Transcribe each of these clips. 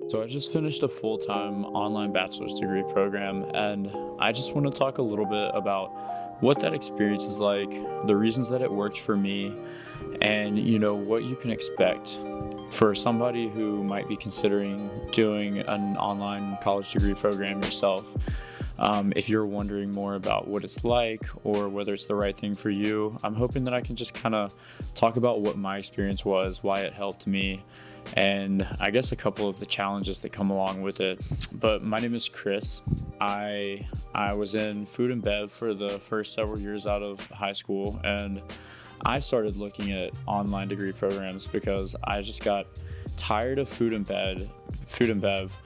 So I just finished a full-time online bachelor's degree program, and I just want to talk a little bit about what that experience is like, the reasons that it worked for me, and what you can expect for somebody who might be considering doing an online college degree program yourself. If you're wondering more about what it's like or whether it's the right thing for you, I'm hoping that I can just kind of talk about what my experience was, why it helped me, and I guess a couple of the challenges that come along with it. But my name is Chris. I was in food and bev for the first several years out of high school, and I started looking at online degree programs because I just got tired of food and bev.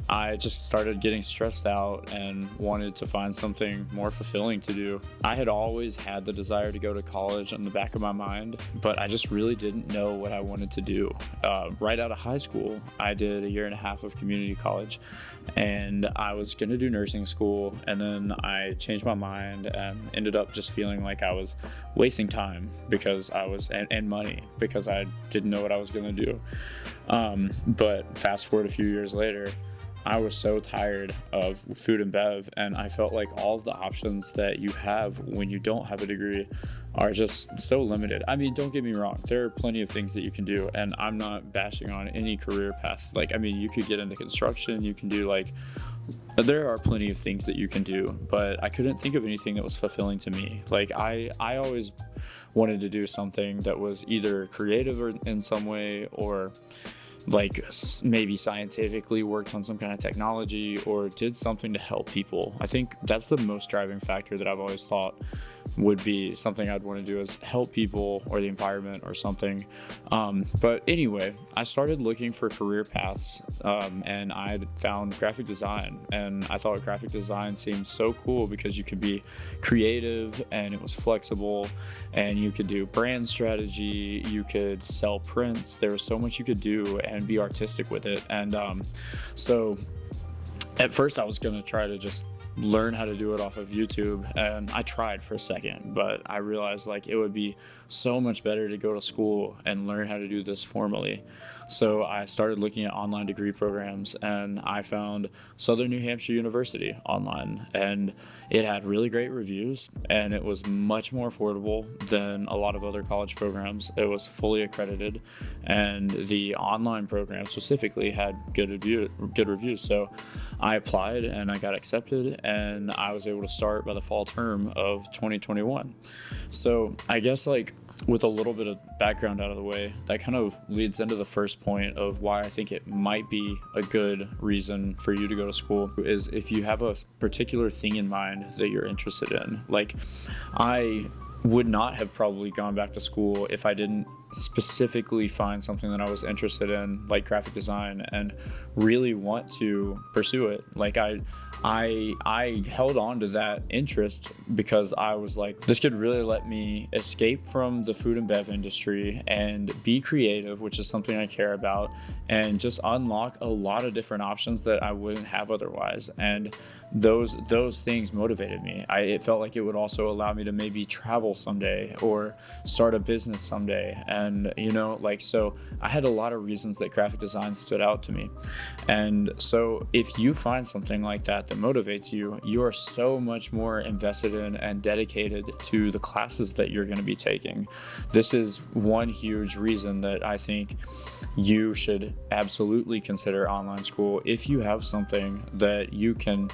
I just started getting stressed out and wanted to find something more fulfilling to do. I had always had the desire to go to college in the back of my mind, but I just really didn't know what I wanted to do. Right out of high school, I did a year and a half of community college, and I was going to do nursing school, and then I changed my mind and ended up just feeling like I was wasting time because and money because I didn't know what I was going to do. But fast forward a few years later, I was so tired of food and bev, and I felt like all of the options that you have when you don't have a degree are just so limited. I mean, don't get me wrong, there are plenty of things that you can do, and I'm not bashing on any career path. You could get into construction, you can do there are plenty of things that you can do, but I couldn't think of anything that was fulfilling to me. I always wanted to do something that was either creative or in some way, or maybe scientifically worked on some kind of technology or did something to help people. I think that's the most driving factor that I've always thought would be something I'd want to do, is help people or the environment or something. But anyway, I started looking for career paths, and I found graphic design, and I thought graphic design seemed so cool because you could be creative and it was flexible, and you could do brand strategy, you could sell prints. There was so much you could do and be artistic with it. And so at first I was going to try to just learn how to do it off of YouTube, and I tried for a second, but I realized it would be so much better to go to school and learn how to do this formally. So I started looking at online degree programs, and I found Southern New Hampshire University online, and it had really great reviews, and it was much more affordable than a lot of other college programs. It was fully accredited, and the online program specifically had good reviews. So I applied and I got accepted, and I was able to start by the fall term of 2021. So I guess with a little bit of background out of the way, that kind of leads into the first point of why I think it might be a good reason for you to go to school, is if you have a particular thing in mind that you're interested in. I would not have probably gone back to school if I didn't specifically find something that I was interested in, like graphic design, and really want to pursue it. I held on to that interest because I was like, this could really let me escape from the food and bev industry and be creative, which is something I care about, and just unlock a lot of different options that I wouldn't have otherwise. And those things motivated me. It felt like it would also allow me to maybe travel someday or start a business someday. And so I had a lot of reasons that graphic design stood out to me. And so if you find something like that motivates you, you are so much more invested in and dedicated to the classes that you're going to be taking. This is one huge reason that I think you should absolutely consider online school if you have something that you can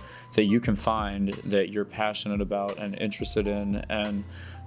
find that you're passionate about and interested in, and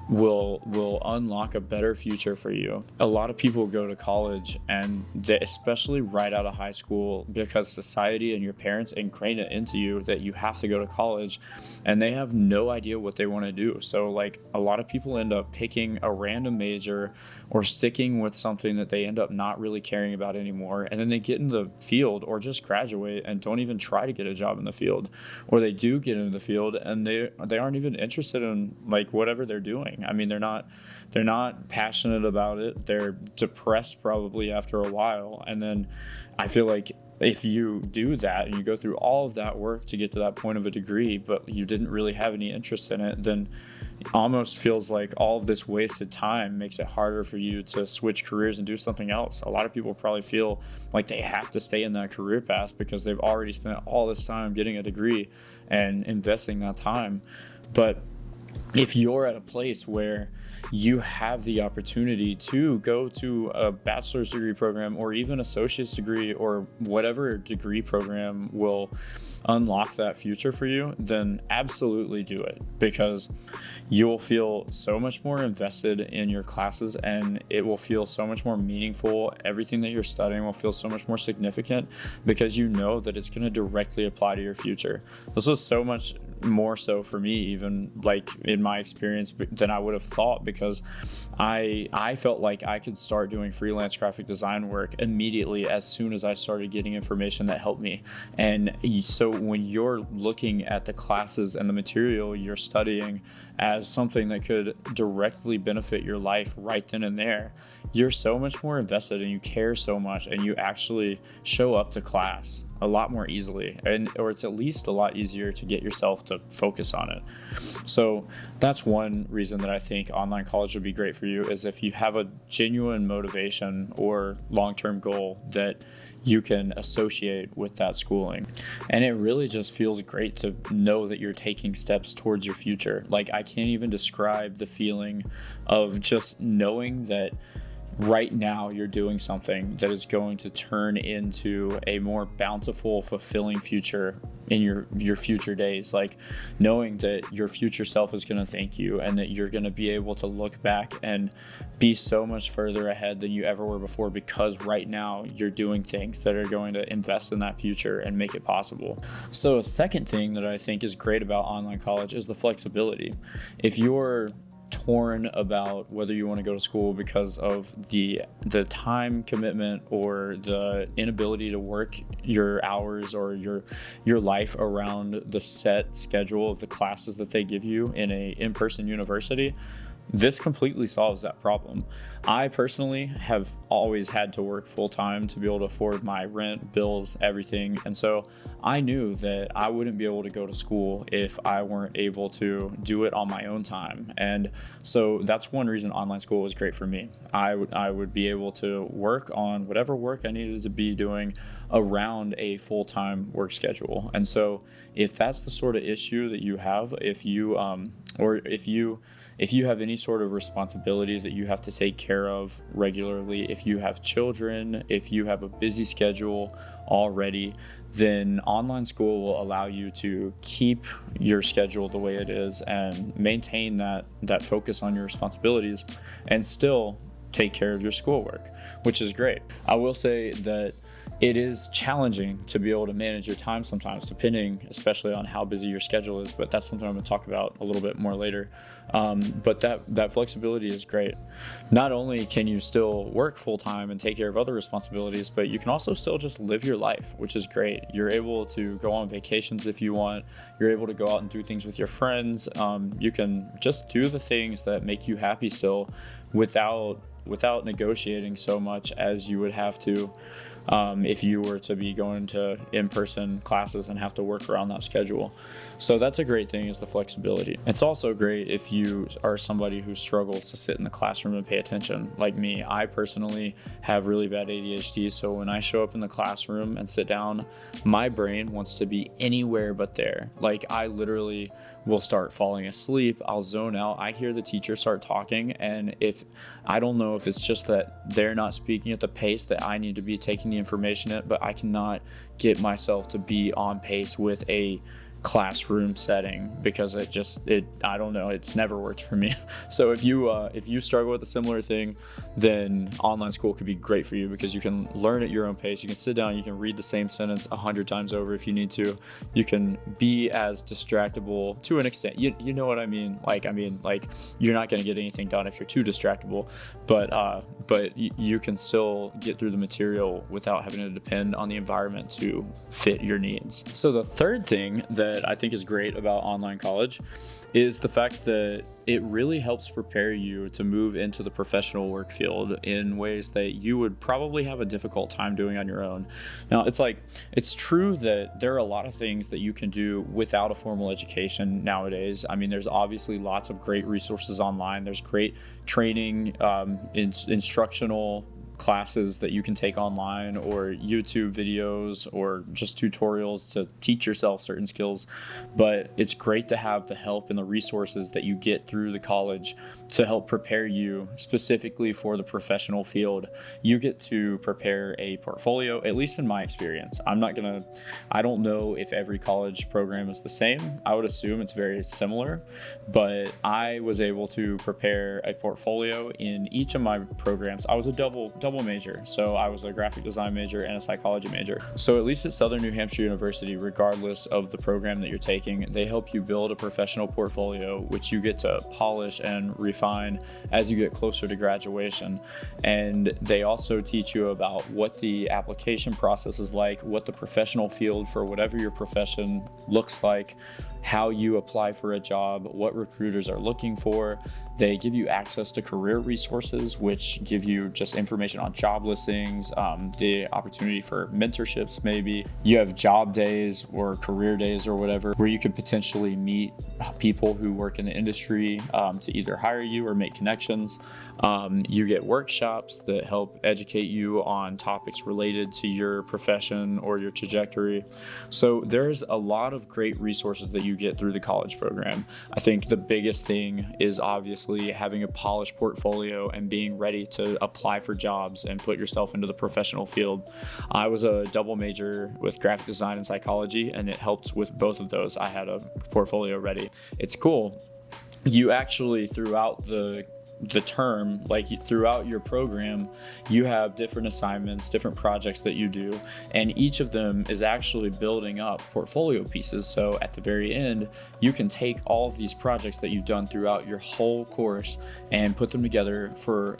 will unlock a better future for you. A lot of people go to college, and especially right out of high school, because society and your parents ingrain it into you that you have to go to college, and they have no idea what they want to do. So a lot of people end up picking a random major or sticking with something that they end up not really caring about anymore, and then they get in the field or just graduate and don't even try to get a job in the field, or they do get into the field and they aren't even interested in whatever they're doing. going. I mean, they're not passionate about it. They're depressed probably after a while. And then I feel like if you do that and you go through all of that work to get to that point of a degree, but you didn't really have any interest in it, then it almost feels like all of this wasted time makes it harder for you to switch careers and do something else. A lot of people probably feel like they have to stay in that career path because they've already spent all this time getting a degree and investing that time. But if you're at a place where you have the opportunity to go to a bachelor's degree program or even associate's degree or whatever degree program will unlock that future for you, then absolutely do it, because you will feel so much more invested in your classes and it will feel so much more meaningful. Everything that you're studying will feel so much more significant because you know that it's going to directly apply to your future. This was so much more so for me, even like in my experience, than I would have thought, because I felt like I could start doing freelance graphic design work immediately as soon as I started getting information that helped me. And so when you're looking at the classes and the material you're studying as something that could directly benefit your life right then and there, you're so much more invested and you care so much, and you actually show up to class a lot more easily, or it's at least a lot easier to get yourself to focus on it. So that's one reason that I think online college would be great for you, is if you have a genuine motivation or long-term goal that you can associate with that schooling. And it really just feels great to know that you're taking steps towards your future. Like, I can't even describe the feeling of just knowing that right now you're doing something that is going to turn into a more bountiful, fulfilling future in your future days. Like, knowing that your future self is going to thank you and that you're going to be able to look back and be so much further ahead than you ever were before, because right now you're doing things that are going to invest in that future and make it possible. So a second thing that I think is great about online college is the flexibility. If you're torn about whether you want to go to school because of the time commitment or the inability to work your hours or your life around the set schedule of the classes that they give you in a in-person university, this completely solves that problem. I personally have always had to work full time to be able to afford my rent, bills, everything. And so I knew that I wouldn't be able to go to school if I weren't able to do it on my own time. And so that's one reason online school was great for me. I would be able to work on whatever work I needed to be doing around a full-time work schedule. And so if that's the sort of issue that you have, if you have any sort of responsibility that you have to take care of regularly, if you have children, if you have a busy schedule already, then online school will allow you to keep your schedule the way it is and maintain that focus on your responsibilities and still take care of your schoolwork, which is great. I will say that it is challenging to be able to manage your time sometimes, depending especially on how busy your schedule is, but that's something I'm going to talk about a little bit more later. But that flexibility is great. Not only can you still work full time and take care of other responsibilities, but you can also still just live your life, which is great. You're able to go on vacations if you want. You're able to go out and do things with your friends. You can just do the things that make you happy still without negotiating so much as you would have to if you were to be going to in-person classes and have to work around that schedule. So that's a great thing, is the flexibility. It's also great if you are somebody who struggles to sit in the classroom and pay attention. Like me, I personally have really bad ADHD, so when I show up in the classroom and sit down, my brain wants to be anywhere but there. Like, I literally will start falling asleep, I'll zone out, I hear the teacher start talking, and if I don't know if it's just that they're not speaking at the pace that I need to be taking the information at, but I cannot get myself to be on pace with a classroom setting because I don't know, it's never worked for me. So if you struggle with a similar thing, then online school could be great for you because you can learn at your own pace. You can sit down, you can read the same sentence 100 times over if you need to. You can be as distractible to an extent. You know what I mean? Like you're not going to get anything done if you're too distractible, but you can still get through the material without having to depend on the environment to fit your needs. So the third thing that that I think is great about online college is the fact that it really helps prepare you to move into the professional work field in ways that you would probably have a difficult time doing on your own. Now, it's true that there are a lot of things that you can do without a formal education nowadays. I mean, there's obviously lots of great resources online. There's great training, instructional classes that you can take online, or YouTube videos, or just tutorials to teach yourself certain skills. But it's great to have the help and the resources that you get through the college to help prepare you specifically for the professional field. You get to prepare a portfolio, at least in my experience. I don't know if every college program is the same. I would assume it's very similar, but I was able to prepare a portfolio in each of my programs. I was a double major, so I was a graphic design major and a psychology major. So at least at Southern New Hampshire University, regardless of the program that you're taking, they help you build a professional portfolio, which you get to polish and refine as you get closer to graduation. And they also teach you about what the application process is like, what the professional field for whatever your profession looks like, how you apply for a job, what recruiters are looking for. They give you access to career resources, which give you just information on job listings, the opportunity for mentorships maybe. You have job days or career days or whatever, where you could potentially meet people who work in the industry to either hire you or make connections. You get workshops that help educate you on topics related to your profession or your trajectory. So there's a lot of great resources that you get through the college program. I think the biggest thing is obviously having a polished portfolio and being ready to apply for jobs and put yourself into the professional field. I was a double major with graphic design and psychology, and it helped with both of those. I had a portfolio ready. It's cool. You actually, throughout the term, like throughout your program, you have different assignments, different projects that you do, and each of them is actually building up portfolio pieces. So at the very end, you can take all of these projects that you've done throughout your whole course and put them together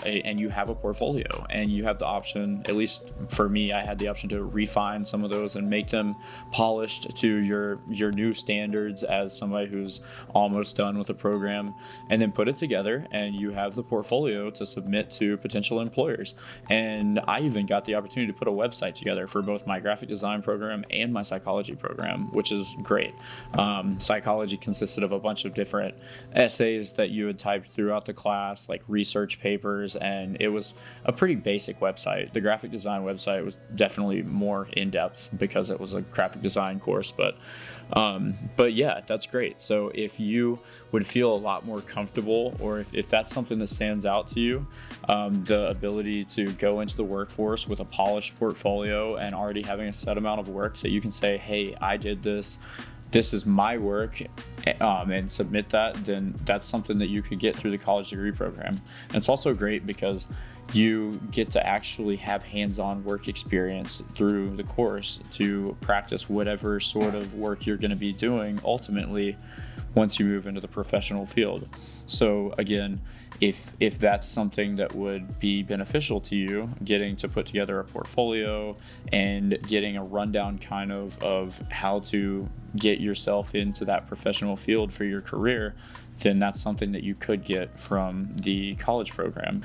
and you have a portfolio, and you have the option, at least for me, I had the option to refine some of those and make them polished to your new standards as somebody who's almost done with the program, and then put it together, and you have the portfolio to submit to potential employers. And I even got the opportunity to put a website together for both my graphic design program and my psychology program, which is great. Psychology consisted of a bunch of different essays that you had typed throughout the class, like research papers, and it was a pretty basic website. The graphic design website was definitely more in-depth because it was a graphic design course, but yeah, that's great. So if you would feel a lot more comfortable, or if that's something that stands out to you, the ability to go into the workforce with a polished portfolio and already having a set amount of work that you can say, hey, I did this is my work, and submit that, then that's something that you could get through the college degree program. And it's also great because you get to actually have hands-on work experience through the course to practice whatever sort of work you're going to be doing ultimately once you move into the professional field. So again, if that's something that would be beneficial to you, getting to put together a portfolio and getting a rundown kind of how to get yourself into that professional field for your career, then that's something that you could get from the college program.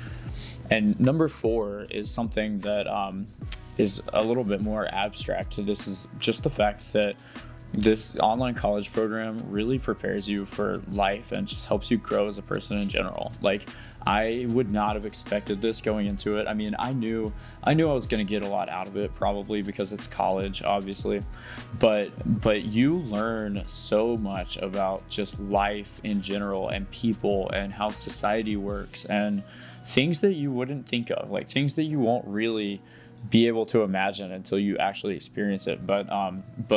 And number 4 is something that is a little bit more abstract. This is just the fact that this online college program really prepares you for life and just helps you grow as a person in general. Like, I would not have expected this going into it. I mean, I knew I was going to get a lot out of it, probably because it's college, obviously, but you learn so much about just life in general and people and how society works and things that you wouldn't think of, like things that you won't really be able to imagine until you actually experience it. But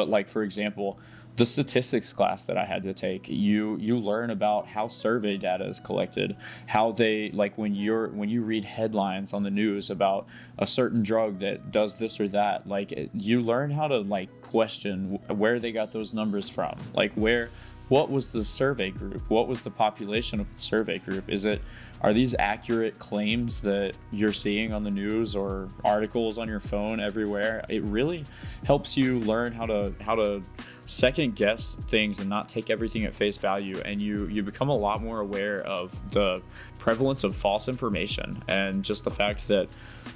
like, for example, the statistics class that I had to take, you learn about how survey data is collected, how they, like, when you read headlines on the news about a certain drug that does this or that, like, you learn how to, like, question where they got those numbers from, like where what was the survey group? What was the population of the survey group? Are these accurate claims that you're seeing on the news or articles on your phone everywhere? It really helps you learn how to second guess things and not take everything at face value, and you become a lot more aware of the prevalence of false information and just the fact that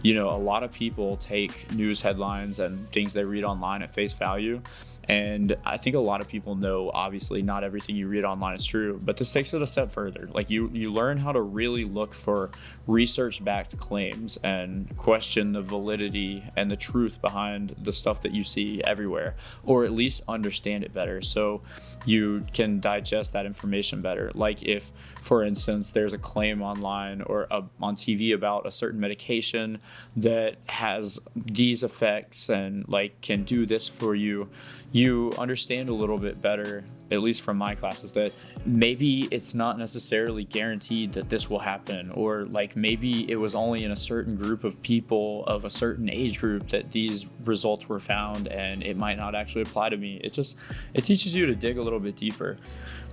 a lot of people take news headlines and things they read online at face value. And I think a lot of people know, obviously, not everything you read online is true, but this takes it a step further. Like you learn how to really look for research-backed claims and question the validity and the truth behind the stuff that you see everywhere, or at least understand it better so you can digest that information better. Like if, for instance, there's a claim online or on TV about a certain medication that has these effects and like can do this for you, you understand a little bit better, at least from my classes, that maybe it's not necessarily guaranteed that this will happen, or like maybe it was only in a certain group of people of a certain age group that these results were found, and it might not actually apply to me. It teaches you to dig a little bit deeper.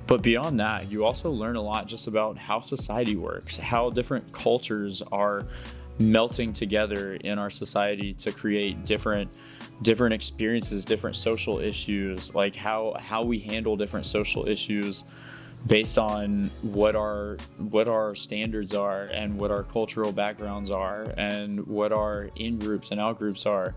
But beyond that, you also learn a lot just about how society works, how different cultures are melting together in our society to create different experiences, different social issues, like how we handle different social issues based on what our standards are and what our cultural backgrounds are and what our in-groups and out-groups are.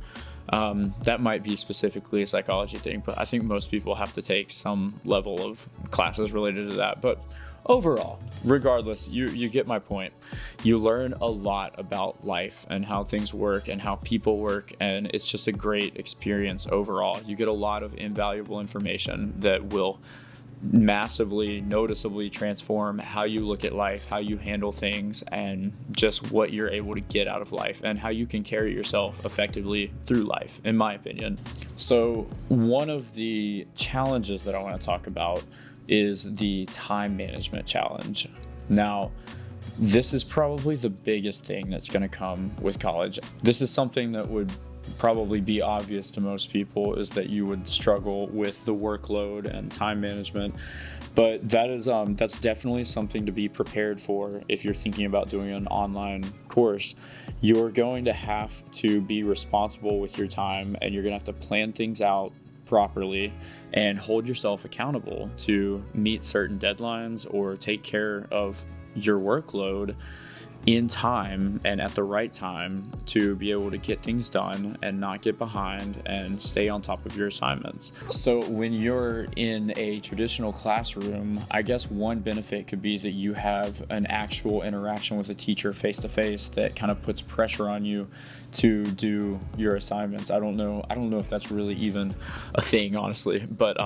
That might be specifically a psychology thing, but I think most people have to take some level of classes related to that. But overall, regardless, you get my point. You learn a lot about life and how things work and how people work, and it's just a great experience overall. You get a lot of invaluable information that will massively, noticeably transform how you look at life, how you handle things, and just what you're able to get out of life and how you can carry yourself effectively through life, in my opinion. So one of the challenges that I want to talk about is the time management challenge. Now, this is probably the biggest thing that's going to come with college. This is something that would probably be obvious to most people, is that you would struggle with the workload and time management, but that's definitely something to be prepared for if you're thinking about doing an online course. You're going to have to be responsible with your time, and you're going to have to plan things out properly and hold yourself accountable to meet certain deadlines or take care of your workload in time and at the right time to be able to get things done and not get behind and stay on top of your assignments. So when you're in a traditional classroom, I guess one benefit could be that you have an actual interaction with a teacher face to face that kind of puts pressure on you to do your assignments. I don't know if that's really even a thing, honestly, but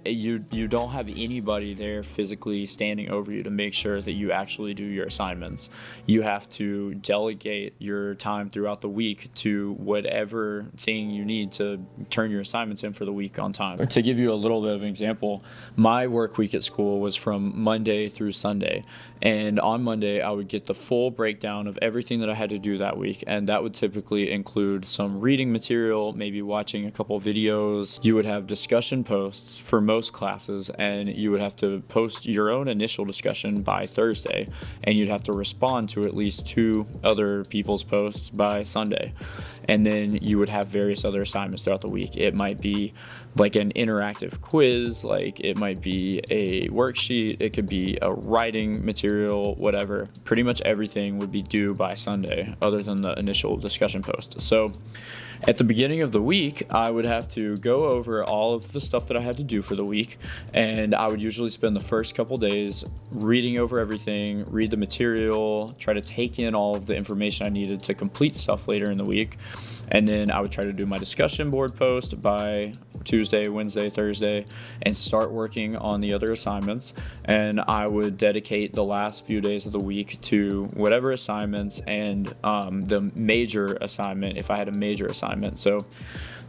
you don't have anybody there physically standing over you to make sure that you actually do your assignments. You have to delegate your time throughout the week to whatever thing you need to turn your assignments in for the week on time. To give you a little bit of an example, my work week at school was from Monday through Sunday, and on Monday I would get the full breakdown of everything that I had to do that week, and that would typically include some reading material, maybe watching a couple videos. You would have discussion posts for most classes, and you would have to post your own initial discussion by Thursday, and you'd have to respond to at least 2 other people's posts by Sunday. And then you would have various other assignments throughout the week. It might be like an interactive quiz, like it might be a worksheet, it could be a writing material, whatever. Pretty much everything would be due by Sunday other than the initial discussion post. So at the beginning of the week, I would have to go over all of the stuff that I had to do for the week, and I would usually spend the first couple days reading over everything, read the material, try to take in all of the information I needed to complete stuff later in the week, and then I would try to do my discussion board post by Tuesday, Wednesday, Thursday, and start working on the other assignments. And I would dedicate the last few days of the week to whatever assignments and the major assignment, if I had a major assignment. So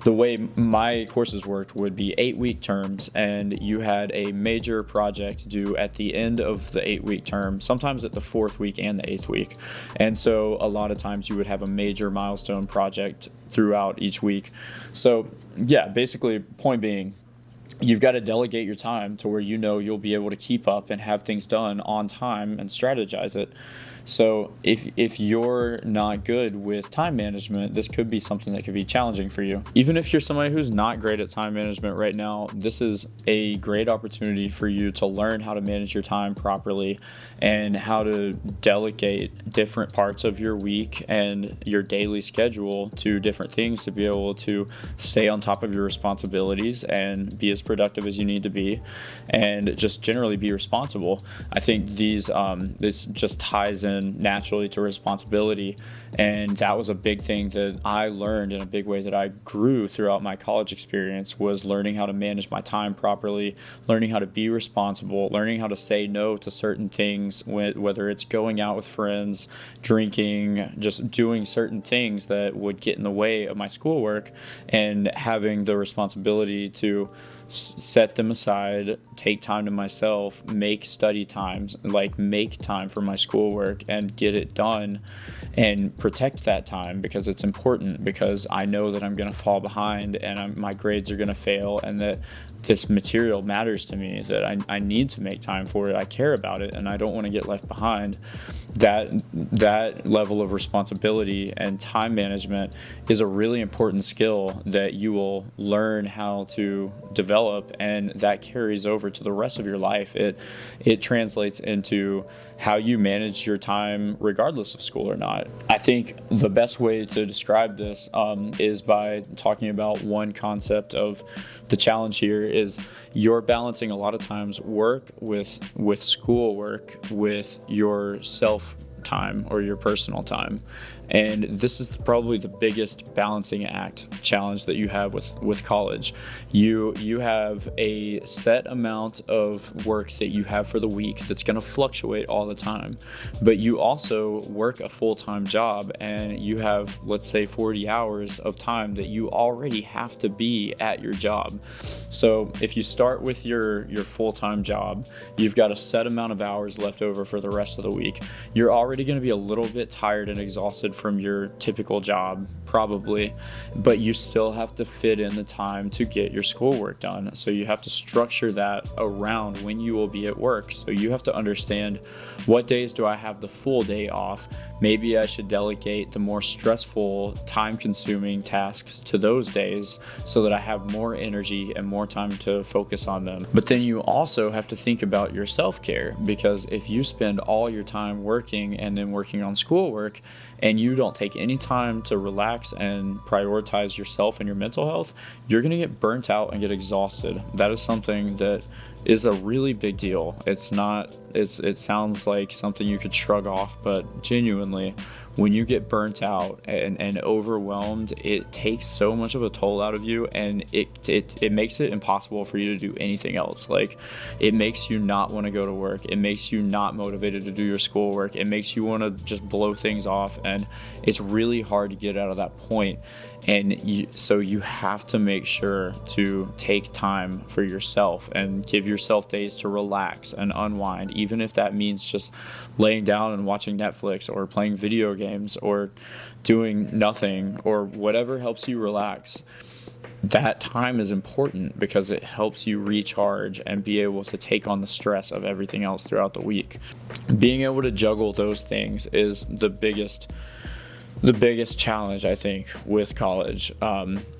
the way my courses worked would be 8-week terms, and you had a major project due at the end of the 8-week term, sometimes at the 4th week and the 8th week. And so a lot of times you would have a major milestone project throughout each week. So yeah, basically, point being, you've got to delegate your time to where you know you'll be able to keep up and have things done on time and strategize it. So if you're not good with time management, this could be something that could be challenging for you. Even if you're somebody who's not great at time management right now, this is a great opportunity for you to learn how to manage your time properly and how to delegate different parts of your week and your daily schedule to different things to be able to stay on top of your responsibilities and be as productive as you need to be and just generally be responsible. I think this just ties in naturally to responsibility, and that was a big thing that I learned in a big way that I grew throughout my college experience, was learning how to manage my time properly, learning how to be responsible, learning how to say no to certain things, whether it's going out with friends, drinking, just doing certain things that would get in the way of my schoolwork, and having the responsibility to set them aside, take time to myself, make study times, like make time for my schoolwork and get it done and protect that time, because it's important, because I know that I'm going to fall behind and my grades are going to fail, and that this material matters to me, that I need to make time for it. I care about it and I don't want to get left behind. That level of responsibility and time management is a really important skill that you will learn how to develop, and that carries over to the rest of your life. It translates into how you manage your time regardless of school or not. I think the best way to describe this is by talking about one concept of the challenge here is you're balancing a lot of times work with school work with your self time or your personal time. And this is probably the biggest balancing act challenge that you have with college. You have a set amount of work that you have for the week that's going to fluctuate all the time, but you also work a full-time job and you have, let's say, 40 hours of time that you already have to be at your job. So if you start with your full-time job, you've got a set amount of hours left over for the rest of the week. You're already going to be a little bit tired and exhausted from your typical job, probably, but you still have to fit in the time to get your schoolwork done. So you have to structure that around when you will be at work. So you have to understand, what days do I have the full day off? Maybe I should delegate the more stressful, time-consuming tasks to those days so that I have more energy and more time to focus on them. But then you also have to think about your self-care, because if you spend all your time working and then working on schoolwork and you don't take any time to relax and prioritize yourself and your mental health, you're going to get burnt out and get exhausted. That is something that is a really big deal. It sounds like something you could shrug off, but genuinely, when you get burnt out and overwhelmed, it takes so much of a toll out of you, and it makes it impossible for you to do anything else. Like, it makes you not want to go to work. It makes you not motivated to do your schoolwork. It makes you want to just blow things off, and it's really hard to get out of that point. And so you have to make sure to take time for yourself and give yourself days to relax and unwind, even if that means just laying down and watching Netflix or playing video games or doing nothing or whatever helps you relax. That time is important because it helps you recharge and be able to take on the stress of everything else throughout the week. Being able to juggle those things is the biggest challenge, I think, with college.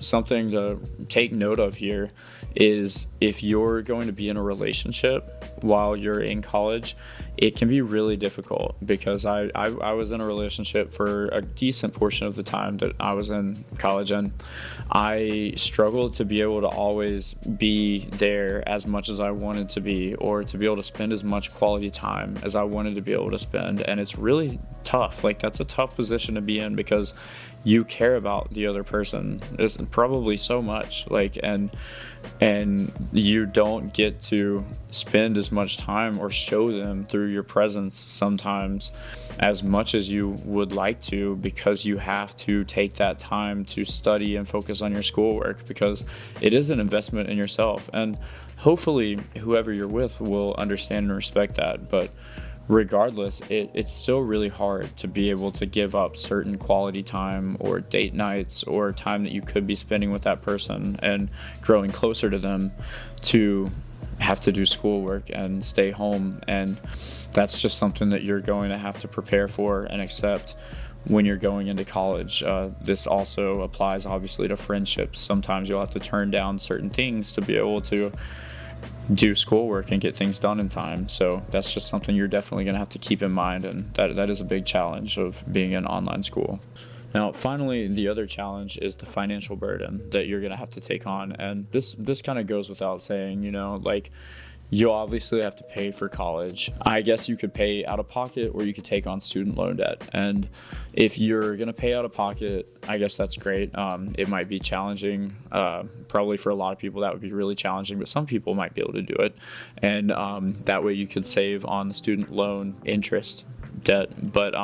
Something to take note of here is if you're going to be in a relationship while you're in college, it can be really difficult, because I was in a relationship for a decent portion of the time that I was in college, and I struggled to be able to always be there as much as I wanted to be, or to be able to spend as much quality time as I wanted to be able to spend. And it's really tough. Like, that's a tough position to be in, because you care about the other person. It's probably so much, and you don't get to spend as much time or show them through your presence sometimes as much as you would like to, because you have to take that time to study and focus on your schoolwork, because it is an investment in yourself. And hopefully whoever you're with will understand and respect that. But regardless, it's still really hard to be able to give up certain quality time or date nights or time that you could be spending with that person and growing closer to them to have to do schoolwork and stay home. And that's just something that you're going to have to prepare for and accept when you're going into college. This also applies obviously to friendships. Sometimes you'll have to turn down certain things to be able to do schoolwork and get things done in time. So that's just something you're definitely going to have to keep in mind, and that is a big challenge of being in online school. Now, finally, the other challenge is the financial burden that you're going to have to take on. And this kind of goes without saying, like, you obviously have to pay for college. I guess you could pay out of pocket or you could take on student loan debt. And if you're going to pay out of pocket, I guess that's great. It might be challenging. Probably for a lot of people, that would be really challenging, but some people might be able to do it. And that way you could save on the student loan interest debt. But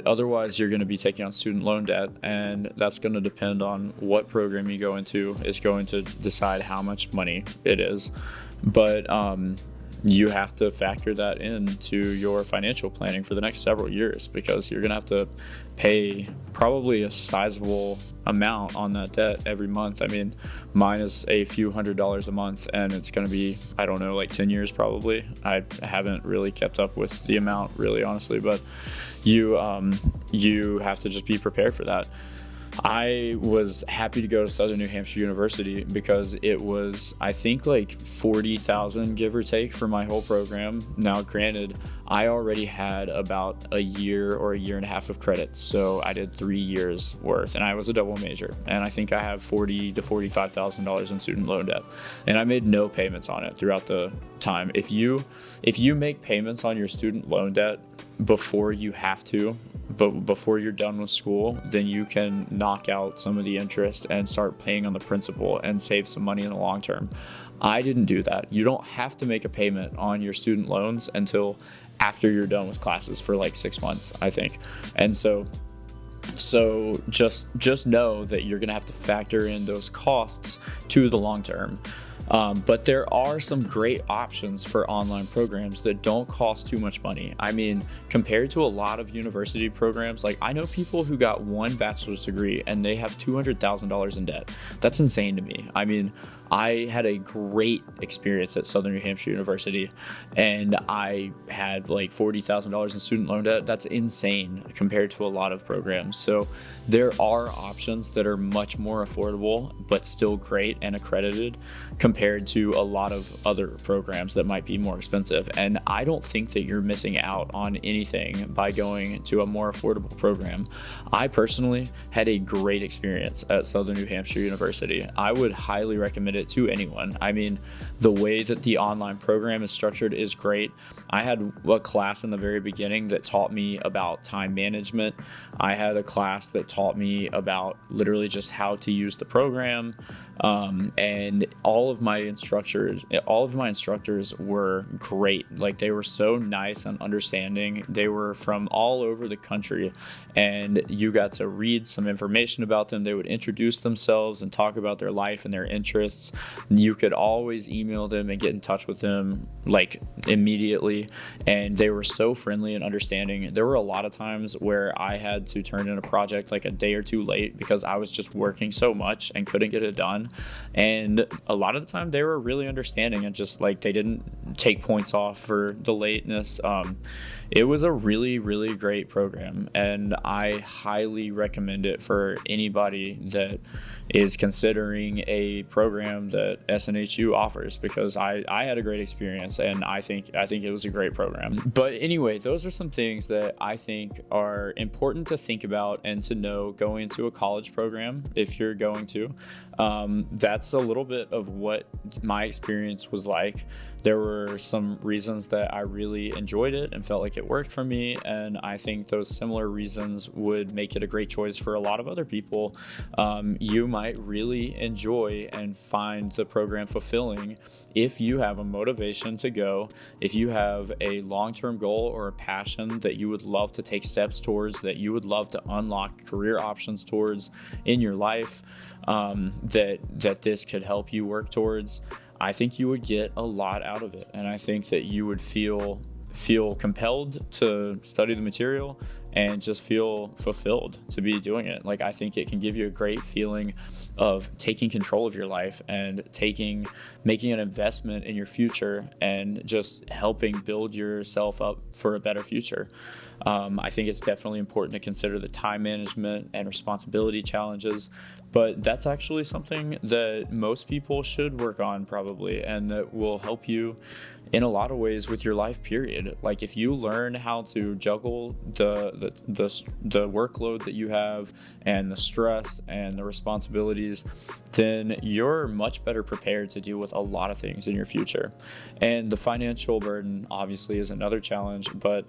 otherwise, you're going to be taking on student loan debt, and that's going to depend on what program you go into is going to decide how much money it is. But you have to factor that into your financial planning for the next several years, because you're going to have to pay probably a sizable amount on that debt every month. I mean, mine is a few $100s a month, and it's going to be, I don't know, like 10 years probably. I haven't really kept up with the amount, really, honestly, but you have to just be prepared for that. I was happy to go to Southern New Hampshire University because it was, I think, like $40,000 give or take for my whole program. Now, granted, I already had about a year or a year and a half of credits, so I did 3 years worth, and I was a double major, and I think I have $40,000 to $45,000 in student loan debt, and I made no payments on it throughout the time. If you make payments on your student loan debt before you have to, but before you're done with school, then you can knock out some of the interest and start paying on the principal and save some money in the long term. I didn't do that. You don't have to make a payment on your student loans until after you're done with classes for like 6 months, I think. And so just know that you're gonna have to factor in those costs to the long term. But there are some great options for online programs that don't cost too much money. I mean, compared to a lot of university programs, like I know people who got one bachelor's degree and they have $200,000 in debt. That's insane to me. I mean, I had a great experience at Southern New Hampshire University, and I had like $40,000 in student loan debt. That's insane compared to a lot of programs. So there are options that are much more affordable, but still great and accredited compared to a lot of other programs that might be more expensive. And I don't think that you're missing out on anything by going to a more affordable program. I personally had a great experience at Southern New Hampshire University. I would highly recommend it to anyone. I mean, the way that the online program is structured is great. I had a class in the very beginning that taught me about time management. I had a class that taught me about literally just how to use the program. And all of my instructors were great. Like, they were so nice and understanding. They were from all over the country, and you got to read some information about them. They would introduce themselves and talk about their life and their interests. You could always email them and get in touch with them like immediately, and they were so friendly and understanding. There were a lot of times where I had to turn in a project like a day or two late because I was just working so much and couldn't get it done. And a lot of the time they were really understanding and just like, they didn't take points off for the lateness. It was a really, really great program, and I highly recommend it for anybody that is considering a program that SNHU offers, because I had a great experience, and I think it was a great program. But anyway, those are some things that I think are important to think about and to know going into a college program if you're going to. That's a little bit of what my experience was like. There were some reasons that I really enjoyed it and felt like it worked for me, and I think those similar reasons would make it a great choice for a lot of other people. You might really enjoy and find the program fulfilling if you have a motivation to go, if you have a long-term goal or a passion that you would love to take steps towards, that you would love to unlock career options towards in your life, that this could help you work towards. I think you would get a lot out of it, and I think that you would feel feel compelled to study the material and just feel fulfilled to be doing it. Like, I think it can give you a great feeling of taking control of your life and making an investment in your future and just helping build yourself up for a better future. I think it's definitely important to consider the time management and responsibility challenges, but that's actually something that most people should work on probably, and that will help you in a lot of ways with your life period. Like, if you learn how to juggle the workload that you have and the stress and the responsibilities, then you're much better prepared to deal with a lot of things in your future. And the financial burden obviously is another challenge, but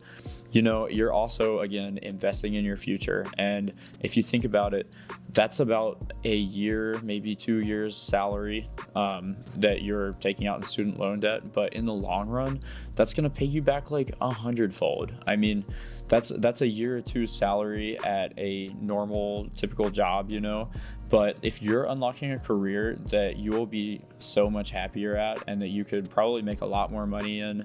you're also, again, investing in your future. And if you think about it, that's about a year, maybe 2 years salary that you're taking out in student loan debt. But in the long run, that's going to pay you back like 100-fold. I mean, that's a year or two salary at a normal, typical job, But if you're unlocking a career that you will be so much happier at and that you could probably make a lot more money in,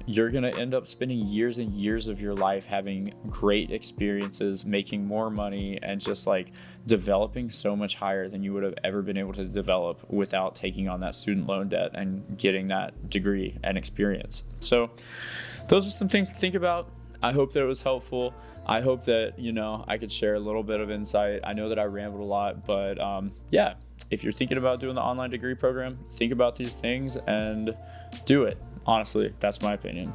you're going to end up spending years and years of your life having great experiences, making more money, and just like developing so much higher than you would have ever been able to develop without taking on that student loan debt and getting that degree and experience. So those are some things to think about. I hope that it was helpful. I hope that, I could share a little bit of insight. I know that I rambled a lot, but yeah, if you're thinking about doing the online degree program, think about these things and do it. Honestly, that's my opinion.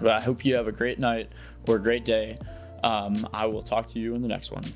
But I hope you have a great night or a great day. I will talk to you in the next one.